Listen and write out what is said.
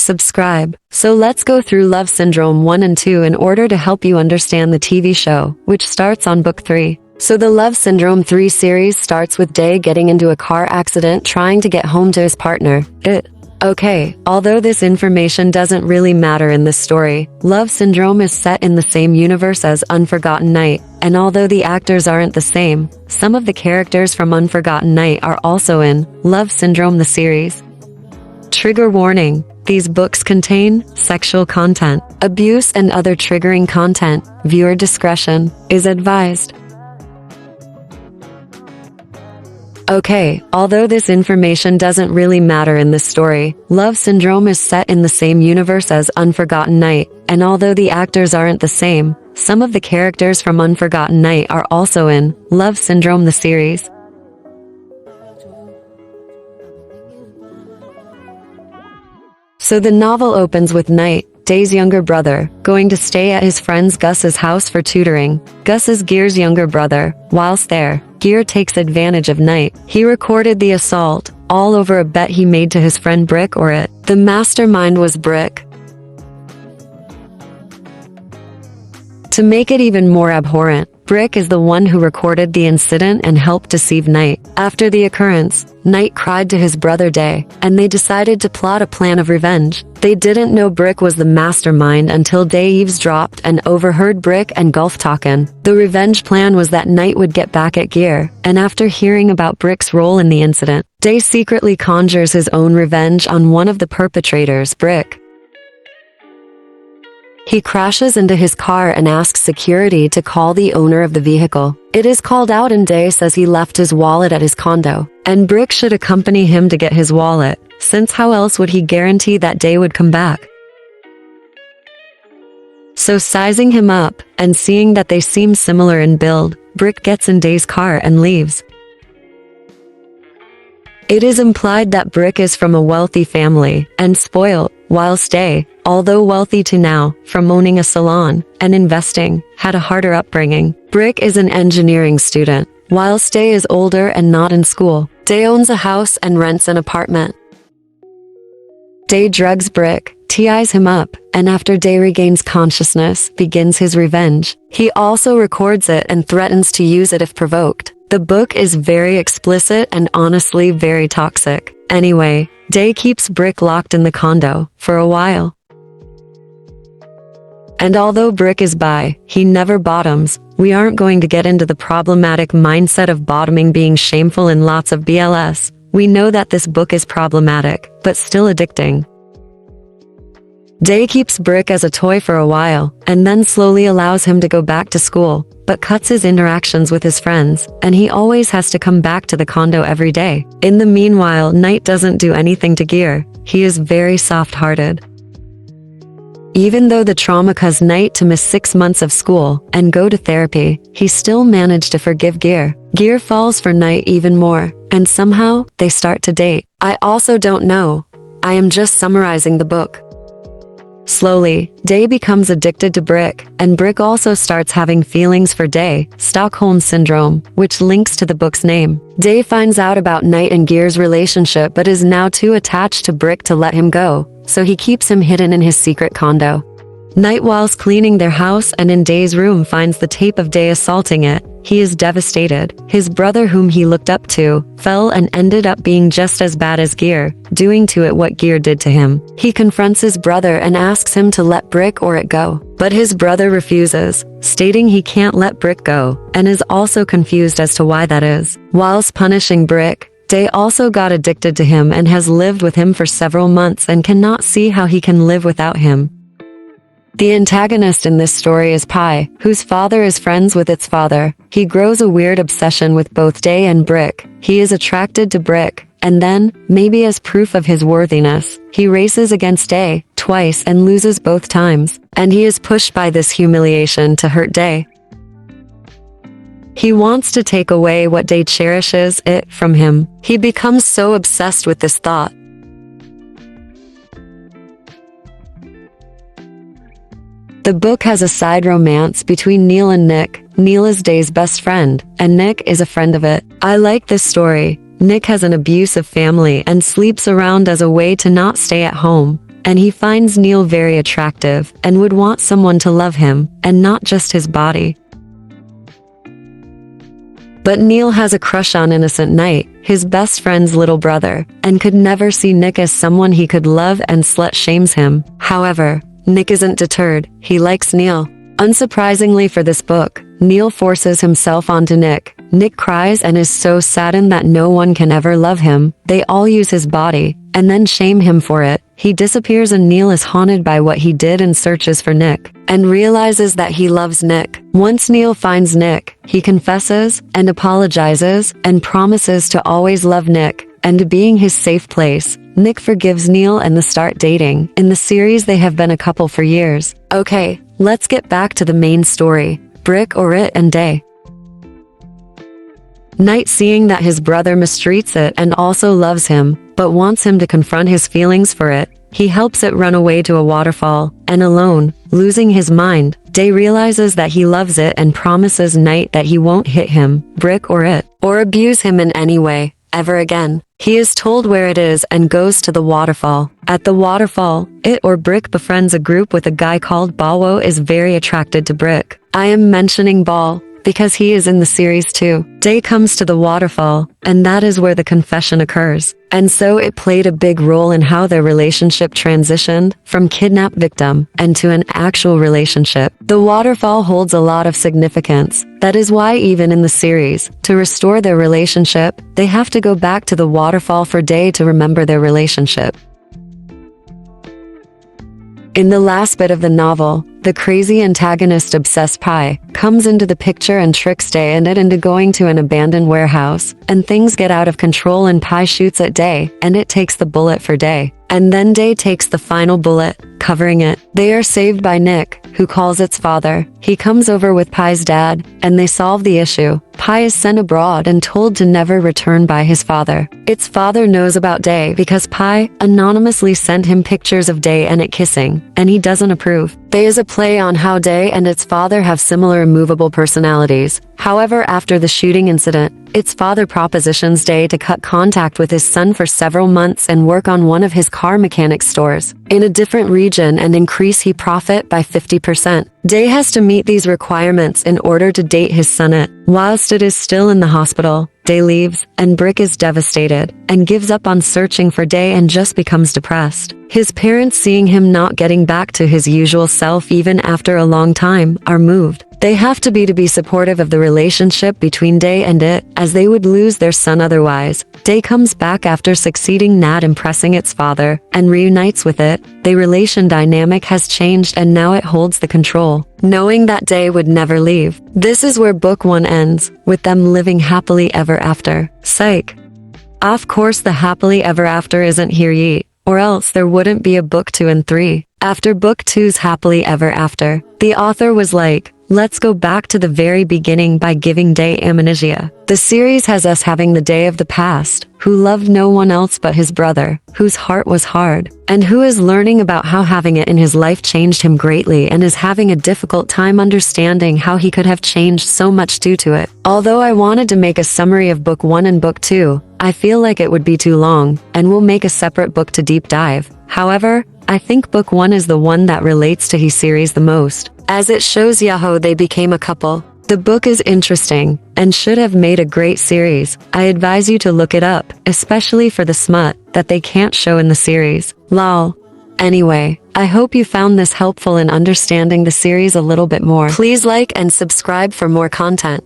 subscribe. So let's go through Love Syndrome 1 and 2 in order to help you understand the TV show, which starts on book 3. So the Love Syndrome 3 series starts with Dae getting into a car accident trying to get home to his partner. Okay, although this information doesn't really matter in this story, Love Syndrome is set in the same universe as Unforgotten Night, and although the actors aren't the same, some of the characters from Unforgotten Night are also in Love Syndrome the series. Trigger warning. These books contain sexual content, abuse and other triggering content. Viewer discretion is advised. Okay, although this information doesn't really matter in this story, Love Syndrome is set in the same universe as Unforgotten Night, and although the actors aren't the same, some of the characters from Unforgotten Night are also in Love Syndrome the series. So the novel opens with Night, Dae's younger brother, going to stay at his friend Gus's house for tutoring. Gus is Gear's younger brother. Whilst there, Gear takes advantage of Night. He recorded the assault, all over a bet he made to his friend Brick or it. The mastermind was Brick. To make it even more abhorrent, Brick is the one who recorded the incident and helped deceive Night. After the occurrence, Night cried to his brother Dae, and they decided to plot a plan of revenge. They didn't know Brick was the mastermind until Dae eavesdropped and overheard Brick and Gulf talking. The revenge plan was that Night would get back at Gear, and after hearing about Brick's role in the incident, Dae secretly conjures his own revenge on one of the perpetrators, Brick. He crashes into his car and asks security to call the owner of the vehicle. It is called out and Dae says he left his wallet at his condo, and Brick should accompany him to get his wallet, since how else would he guarantee that Dae would come back? So sizing him up, and seeing that they seem similar in build, Brick gets in Dae's car and leaves. It is implied that Brick is from a wealthy family, and spoiled, whilst Dae, although wealthy to now, from owning a salon and investing, had a harder upbringing. Brick is an engineering student, whilst Dae is older and not in school. Dae owns a house and rents an apartment. Dae drugs Brick, ties him up, and after Dae regains consciousness, begins his revenge. He also records it and threatens to use it if provoked. The book is very explicit and honestly very toxic. Anyway, Dae keeps Brick locked in the condo for a while. And although Brick is bi, he never bottoms. We aren't going to get into the problematic mindset of bottoming being shameful in lots of BLS. We know that this book is problematic, but still addicting. Dae keeps Brick as a toy for a while, and then slowly allows him to go back to school, but cuts his interactions with his friends, and he always has to come back to the condo every day. In the meanwhile, Night doesn't do anything to Gear. He is very soft-hearted. Even though the trauma caused Night to miss 6 months of school and go to therapy, he still managed to forgive Gear. Gear falls for Night even more, and somehow, they start to date. I also don't know. I am just summarizing the book. Slowly, Dae becomes addicted to Brick, and Brick also starts having feelings for Dae, Stockholm Syndrome, which links to the book's name. Dae finds out about Night and Gear's relationship but is now too attached to Brick to let him go, so he keeps him hidden in his secret condo. Night, whilst cleaning their house and in Dae's room, finds the tape of Dae assaulting it. He is devastated. His brother, whom he looked up to, fell and ended up being just as bad as Gear, doing to it what Gear did to him. He confronts his brother and asks him to let Brick or it go. But his brother refuses, stating he can't let Brick go, and is also confused as to why that is. Whilst punishing Brick, Dae also got addicted to him and has lived with him for several months and cannot see how he can live without him. The antagonist in this story is Pi, whose father is friends with its father. He grows a weird obsession with both Dae and Brick. He is attracted to Brick, and then, maybe as proof of his worthiness, he races against Dae twice and loses both times, and he is pushed by this humiliation to hurt Dae. He wants to take away what Dae cherishes it from him. He becomes so obsessed with this thought. The book has a side romance between Neil and Nick. Neil is Dae's best friend, and Nick is a friend of it. I like this story. Nick has an abusive family and sleeps around as a way to not stay at home, and he finds Neil very attractive and would want someone to love him, and not just his body. But Neil has a crush on Innocent Knight, his best friend's little brother, and could never see Nick as someone he could love and slut-shames him. However, Nick isn't deterred, he likes Neil. Unsurprisingly for this book, Neil forces himself onto Nick. Nick cries and is so saddened that no one can ever love him. They all use his body, and then shame him for it. He disappears and Neil is haunted by what he did and searches for Nick, and realizes that he loves Nick. Once Neil finds Nick, he confesses and apologizes and promises to always love Nick and to being his safe place. Nick forgives Neil and they start dating. In the series they have been a couple for years. Okay, let's get back to the main story. Brick, Orit, and Day. Knight, seeing that his brother mistreats it and also loves him, but wants him to confront his feelings for it, he helps it run away to a waterfall, and alone, losing his mind, Day realizes that he loves it and promises Knight that he won't hit him, Brick, or it, or abuse him in any way, ever again. He is told where it is and goes to the waterfall. At the waterfall, it or Brick befriends a group with a guy called Balwo is very attracted to Brick. I am mentioning Ball because he is in the series too. Day comes to the waterfall, and that is where the confession occurs. And so it played a big role in how their relationship transitioned from kidnap victim and to an actual relationship. The waterfall holds a lot of significance. That is why even in the series, to restore their relationship, they have to go back to the waterfall for Day to remember their relationship. In the last bit of the novel, the crazy antagonist obsessed Pi comes into the picture and tricks Day and it into going to an abandoned warehouse, and things get out of control and Pi shoots at Day, and it takes the bullet for Day. And then Day takes the final bullet, covering it. They are saved by Nick, who calls its father. He comes over with Pi's dad, and they solve the issue. Pi is sent abroad and told to never return by his father. Its father knows about Day because Pi anonymously sent him pictures of Day and it kissing, and he doesn't approve. Day is a play on how Day and its father have similar immovable personalities. However, after the shooting incident, its father propositions Day to cut contact with his son for several months and work on one of his car mechanic stores in a different region and increase his profit by 50%. Day has to meet these requirements in order to date his son. Whilst it is still in the hospital, Day leaves, and Brick is devastated and gives up on searching for Day and just becomes depressed. His parents, seeing him not getting back to his usual self even after a long time, are moved. They have to be supportive of the relationship between Day and it, as they would lose their son otherwise. Day comes back after succeeding Nat impressing its father, and reunites with it. Their relation dynamic has changed and now it holds the control, knowing that Day would never leave. This is where book 1 ends, with them living happily ever after. Psych. Of course the happily ever after isn't here yet, or else there wouldn't be a book 2 and 3. After book 2's happily ever after, the author was like, let's go back to the very beginning by giving Day amnesia. The series has us having the Day of the past, who loved no one else but his brother, whose heart was hard, and who is learning about how having it in his life changed him greatly and is having a difficult time understanding how he could have changed so much due to it. Although I wanted to make a summary of book 1 and book 2, I feel like it would be too long, and we'll make a separate book to deep dive. However, I think book 1 is the one that relates to his series the most, as it shows how they became a couple. The book is interesting, and should have made a great series. I advise you to look it up, especially for the smut that they can't show in the series. Lol. Anyway, I hope you found this helpful in understanding the series a little bit more. Please like and subscribe for more content.